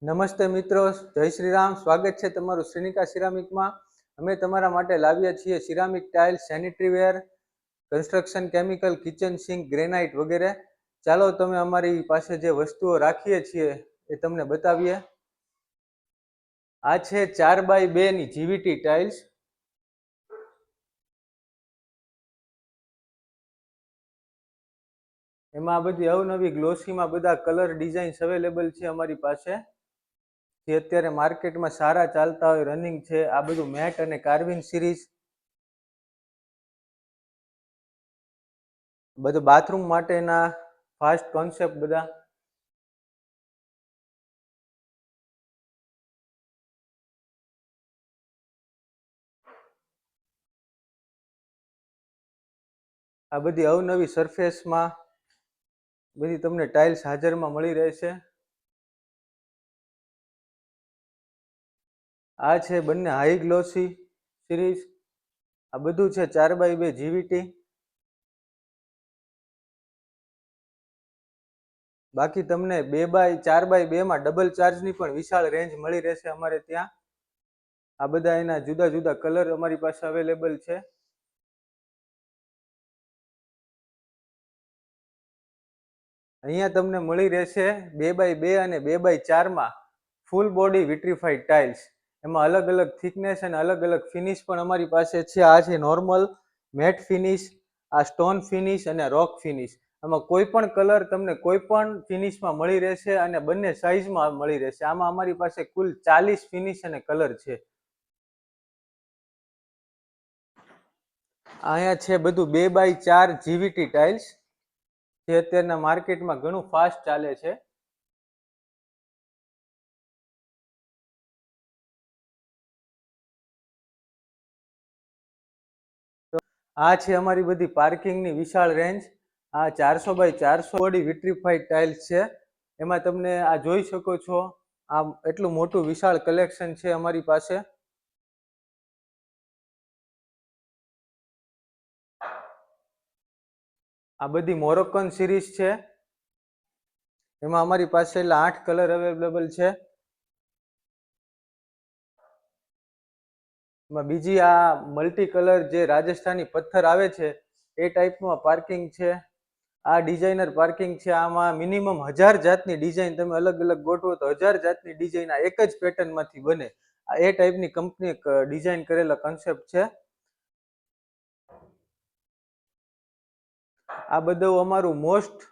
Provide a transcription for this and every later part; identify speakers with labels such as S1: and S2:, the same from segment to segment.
S1: નમસ્તે મિત્રો, જય શ્રી રામ. સ્વાગત છે તમારું શ્રીનિકા સિરામિકમાં. અમે તમારા માટે લાવ્યા છીએ ceramic tiles, sanitary ware, construction chemical, kitchen sink, granite વગેરે. ચાલો તમે અમારી પાસે જે વસ્તુઓ રાખીએ છીએ એ તમને બતાવીએ. આ છે 4x2 ની જીવીટી ટાઇલ્સ. એમાં બધી અવનવી ગ્લોસીમાં બધા કલર ડિઝાઇન્સ અવેલેબલ છે અમારી પાસે, જે અત્યારે માર્કેટમાં સારા ચાલતા હોય, રનિંગ છે. આ બધું મેટ અને કાર્વિંગ સિરીઝ, બધું બાથરૂમ માટેના ફાસ્ટ કોન્સેપ્ટ બધા. આ બધી અવનવી સરફેસમાં બધી તમને ટાઇલ્સ હાજરમાં મળી રહેશે. આ છે બંને હાઈ ગ્લોસી સિરીઝ. આ બધું છે 4x2 જીવીટી. બાકી તમને 4x2 માં ડબલ ચાર્જની પણ વિશાળ રેન્જ મળી રહેશે અમારે ત્યાં. આ બધા એના જુદા જુદા કલર અમારી પાસે અવેલેબલ છે. અહીંયા તમને મળી રહેશે 2x2 અને 2x4 માં ફૂલ બોડી વિટ્રીફાઈડ ટાઇલ્સ. એમાં અલગ અલગ થિકનેસ અને અલગ અલગ ફિનિશ પણ અમારી પાસે છે. આ છે નોર્મલ મેટ ફિનિશ, આ સ્ટોન ફિનિશ અને રોક ફિનિશ. આમાં કોઈ પણ કલર તમને કોઈ પણ ફિનિશમાં મળી રહેશે અને બંને સાઇઝમાં મળી રહેશે. આમાં અમારી પાસે કુલ 40 ફિનિશ અને કલર છે. અહીંયા છે બધું 2x4 જીવીટી ટાઇલ્સ, જે અત્યારના માર્કેટમાં ઘણું ફાસ્ટ ચાલે છે. આ છે અમારી બધી પાર્કિંગની વિશાળ રેન્જ. આ 400x400 બોડી વિટ્રીફાઈડ ટાઇલ્સ છે. એમાં તમને આ જોઈ શકો છો, આ એટલું મોટું વિશાળ કલેક્શન છે અમારી પાસે. આ બધી મોરોક્કન સિરીઝ છે. એમાં અમારી પાસે 8 કલર અવેલેબલ છે. એમાં બીજી આ મલ્ટી કલર જે રાજસ્થાની પથ્થર આવે છે એ ટાઈપમાં પાર્કિંગ છે. આ ડિઝાઇનર પાર્કિંગ છે. આમાં મિનિમમ 1000 જાતની ડિઝાઇન તમે અલગ અલગ ગોઠવો તો 1000 જાતની ડિઝાઇન આ એક જ પેટર્નમાંથી બને. આ એ ટાઈપની કંપની ડિઝાઇન કરેલા કન્સેપ્ટ છે. આ બધું અમારું મોસ્ટ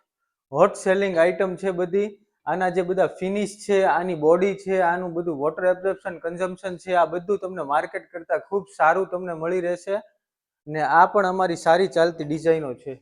S1: હોટ સેલિંગ આઇટમ છે બધી. આના જે બધા ફિનિશ છે, આની બોડી છે, આનું બધું વોટર એબ્ઝોર્પ્શન કન્ઝમ્પશન છે, આ બધું તમને માર્કેટ કરતાં ખૂબ સારું તમને મળી રહેશે. ને આ પણ અમારી સારી ચાલતી ડિઝાઇનો છે.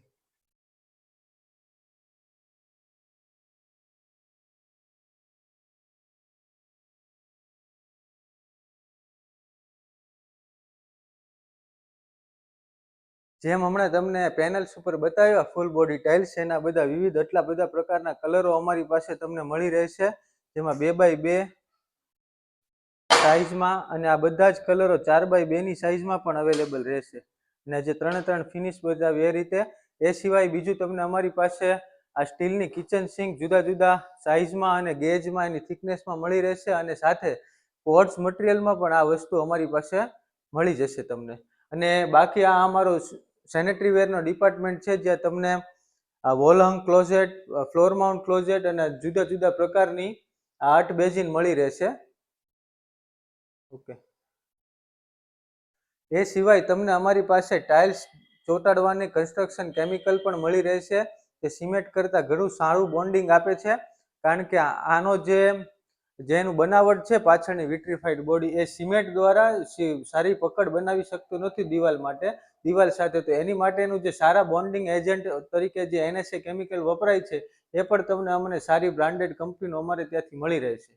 S1: જેમ હમણાં તમને પેનલ્સ ઉપર બતાવ્યા ફૂલ બોડી ટાઇલ્સ, એના બધા વિવિધ એટલા બધા પ્રકારના કલરો અમારી પાસે તમને મળી રહેશે, જેમાં 2x2 સાઇઝમાં અને આ બધા જ કલરો 4x2 ની સાઇઝમાં પણ અવેલેબલ રહેશે. અને જે 3 ફિનિશ બતાવી એ રીતે. એ સિવાય બીજું તમને અમારી પાસે આ સ્ટીલની કિચન સિંક જુદા જુદા સાઇઝમાં અને ગેજમાં એની થિકનેસમાં મળી રહેશે. અને સાથે ક્વાર્ટઝ મટીરિયલમાં પણ આ વસ્તુ અમારી પાસે મળી જશે તમને. અને બાકી આ અમારો સેનેટરી વેરનો ડિપાર્ટમેન્ટ છે, જ્યાં તમને wall hung closet, floor mount closet અને જુદા જુદા પ્રકારની આર્ટ બેઝિન મળી રહેશે. ઓકે. એ સિવાય તમને અમારી પાસે ટાઇલ્સ ચોંટાડવાની કન્સ્ટ્રક્શન કેમિકલ પણ મળી રહેશે, જે સિમેન્ટ કરતાં ઘણું સારું બોન્ડિંગ આપે છે. કારણ કે આનો જેનું બનાવટ છે પાછળની વિટ્રીફાઈડ બોડી, એ સિમેન્ટ દ્વારા સારી પકડ બનાવી શકતું નથી દિવાલ માટે, દિવાલ સાથે. તો એની માટેનું જે સારા બોન્ડિંગ એજન્ટ તરીકે જે NSA કેમિકલ વપરાય છે, એ પણ તમને અમને સારી બ્રાન્ડેડ કંપનીનું અમારે ત્યાંથી મળી રહેશે.